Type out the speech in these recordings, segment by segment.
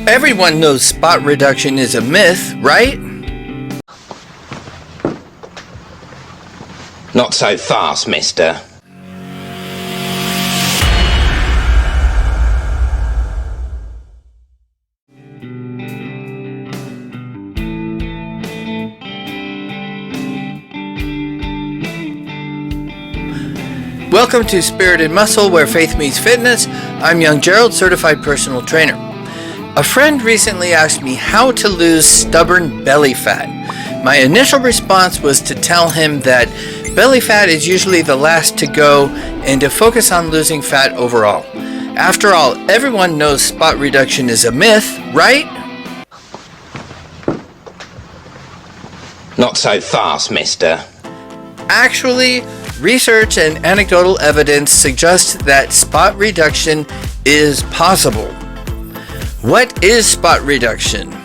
Everyone knows spot reduction is a myth, right? Not so fast, mister. Welcome to Spirit and Muscle, where faith meets fitness. I'm young Gerald, certified personal trainer. A friend recently asked me how to lose stubborn belly fat. My initial response was to tell him that belly fat is usually the last to go and to focus on losing fat overall. After all, everyone knows spot reduction is a myth, right? Not so fast, mister. Actually, research and anecdotal evidence suggests that spot reduction is possible. What is spot reduction?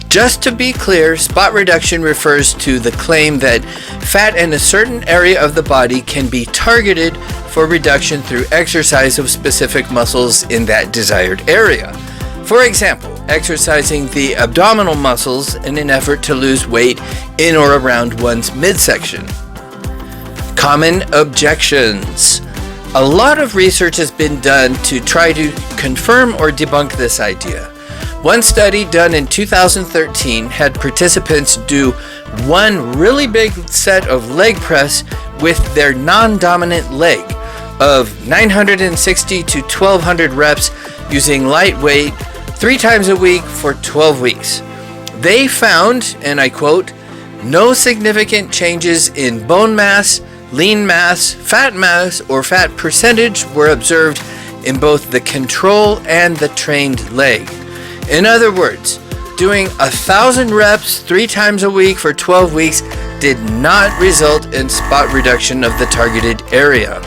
Just to be clear, spot reduction refers to the claim that fat in a certain area of the body can be targeted for reduction through exercise of specific muscles in that desired area. For example, exercising the abdominal muscles in an effort to lose weight in or around one's midsection. Common objections. A lot of research has been done to try to confirm or debunk this idea. One study done in 2013 had participants do one really big set of leg press with their non-dominant leg of 960 to 1200 reps using light weight 3 times a week for 12 weeks. They found, and I quote, "no significant changes in bone mass, lean mass, or fat percentage were observed in both the control and the trained leg." In other words, doing 1,000 reps 3 times a week for 12 weeks did not result in spot reduction of the targeted area.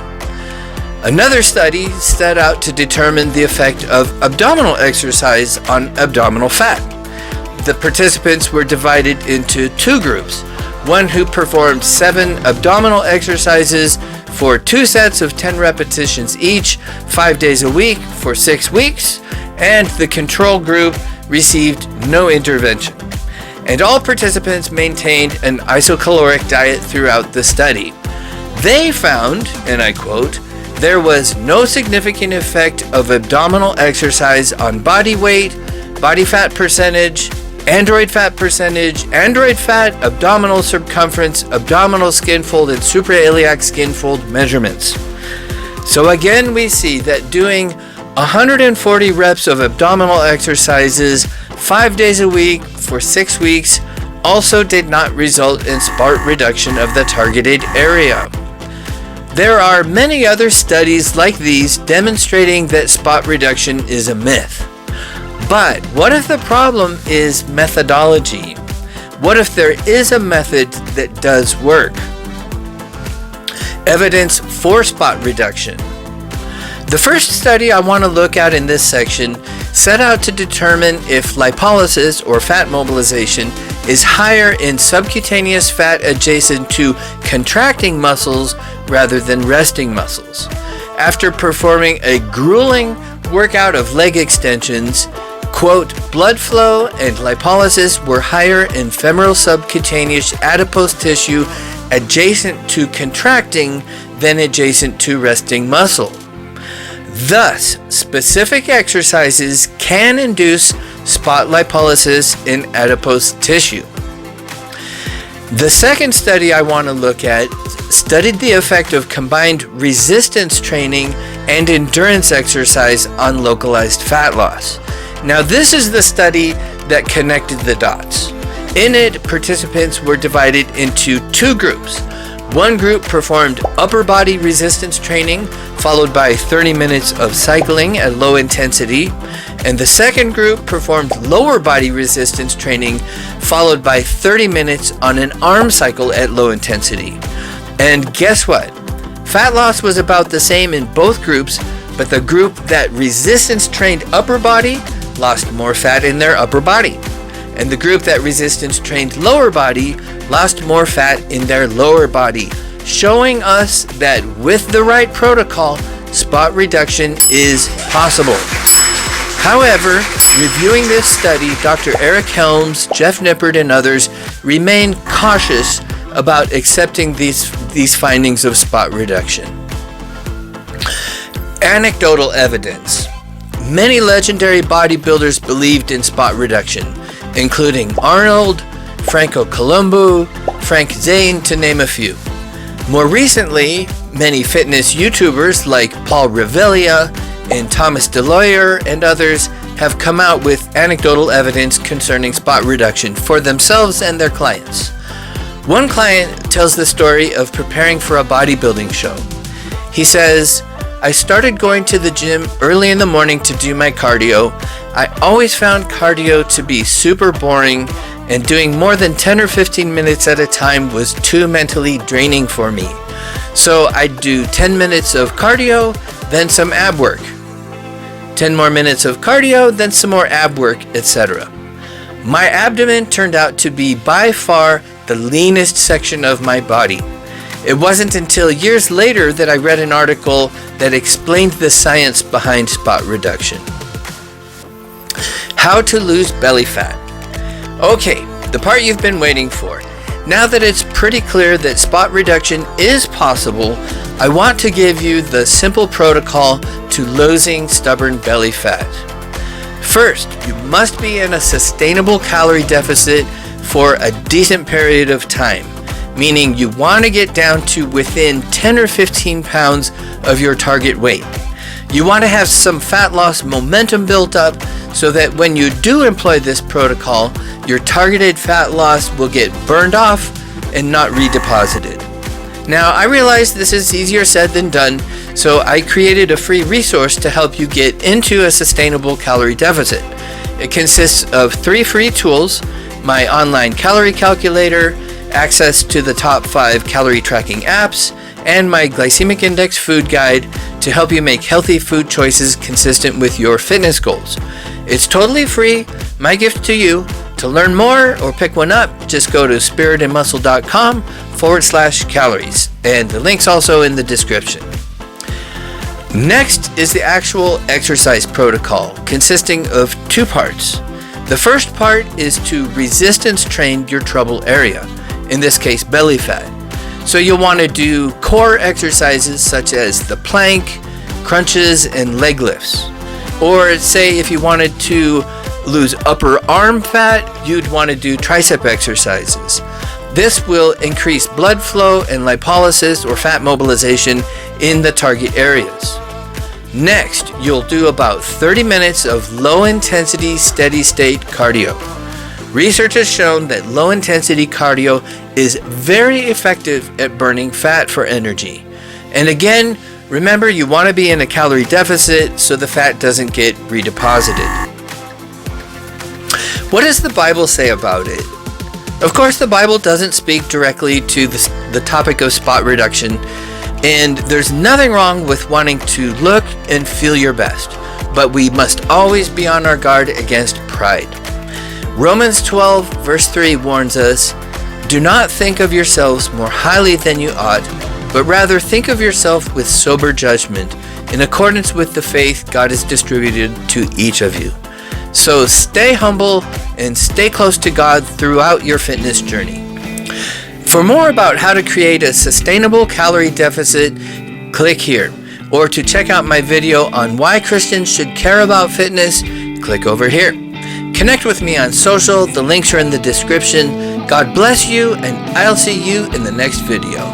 Another study set out to determine the effect of abdominal exercise on abdominal fat. The participants were divided into 2 groups. One who performed 7 abdominal exercises for 2 sets of 10 repetitions each, 5 days a week for 6 weeks, and the control group received no intervention. And all participants maintained an isocaloric diet throughout the study. They found, and I quote, "there was no significant effect of abdominal exercise on body weight, body fat percentage, android fat percentage, android fat, abdominal circumference, abdominal skin fold, and suprailiac skin fold measurements." So again, we see that doing 140 reps of abdominal exercises 5 days a week for 6 weeks also did not result in spot reduction of the targeted area. There are many other studies like these demonstrating that spot reduction is a myth. But what if the problem is methodology? What if there is a method that does work? Evidence for spot reduction. The first study I want to look at in this section set out to determine if lipolysis or fat mobilization is higher in subcutaneous fat adjacent to contracting muscles rather than resting muscles. After performing a grueling workout of leg extensions, quote, "blood flow and lipolysis were higher in femoral subcutaneous adipose tissue adjacent to contracting than adjacent to resting muscle. Thus, specific exercises can induce spot lipolysis in adipose tissue." The second study I want to look at studied the effect of combined resistance training and endurance exercise on localized fat loss. Now, this is the study that connected the dots. In it, participants were divided into 2 groups. One group performed upper body resistance training, followed by 30 minutes of cycling at low intensity, and the second group performed lower body resistance training, followed by 30 minutes on an arm cycle at low intensity. And guess what? Fat loss was about the same in both groups, but the group that resistance trained upper body lost more fat in their upper body, and the group that resistance trained lower body lost more fat in their lower body, showing us that with the right protocol, spot reduction is possible. However, Reviewing this study, Dr. Eric Helms, Jeff Nippert, and others remain cautious about accepting these findings of spot reduction. Anecdotal evidence. Many legendary bodybuilders believed in spot reduction, including Arnold, Franco Columbu, Frank Zane, to name a few. More recently, many fitness YouTubers like Paul Revelia and Thomas DeLoyer and others have come out with anecdotal evidence concerning spot reduction for themselves and their clients. One client tells the story of preparing for a bodybuilding show. He says, "I started going to the gym early in the morning to do my cardio. I always found cardio to be super boring, and doing more than 10 or 15 minutes at a time was too mentally draining for me. So I'd do 10 minutes of cardio, then some ab work. 10 more minutes of cardio, then some more ab work, etc. My abdomen turned out to be by far the leanest section of my body. It wasn't until years later that I read an article that explained the science behind spot reduction." How to lose belly fat. Okay, the part you've been waiting for. Now that it's pretty clear that spot reduction is possible, I want to give you the simple protocol to losing stubborn belly fat. First, you must be in a sustainable calorie deficit for a decent period of time, meaning you want to get down to within 10 or 15 pounds of your target weight. You want to have some fat loss momentum built up so that when you do employ this protocol, your targeted fat loss will get burned off and not redeposited. Now, I realize this is easier said than done, so I created a free resource to help you get into a sustainable calorie deficit. It consists of 3 free tools: my online calorie calculator, access to the top 5 calorie tracking apps, and my glycemic index food guide to help you make healthy food choices consistent with your fitness goals. It's totally free, my gift to you. To learn more or pick one up, just go to spiritandmuscle.com/calories, and the link's also in the description. Next is the actual exercise protocol, consisting of 2 parts. The first part is to resistance train your trouble area, in this case belly fat. So you'll want to do core exercises such as the plank, crunches, and leg lifts. Or say if you wanted to lose upper arm fat, you'd want to do tricep exercises. This will increase blood flow and lipolysis or fat mobilization in the target areas. Next, you'll do about 30 minutes of low-intensity, steady-state cardio. Research has shown that low-intensity cardio is very effective at burning fat for energy. And again, remember, you want to be in a calorie deficit so the fat doesn't get redeposited. What does the Bible say about it? Of course, the Bible doesn't speak directly to the topic of spot reduction, and there's nothing wrong with wanting to look and feel your best, but we must always be on our guard against pride. Romans 12 verse 3 warns us, "Do not think of yourselves more highly than you ought, but rather think of yourself with sober judgment, in accordance with the faith God has distributed to each of you." So stay humble and stay close to God throughout your fitness journey. For more about how to create a sustainable calorie deficit, click here. Or to check out my video on why Christians should care about fitness, click over here. Connect with me on social, the links are in the description. God bless you, and I'll see you in the next video.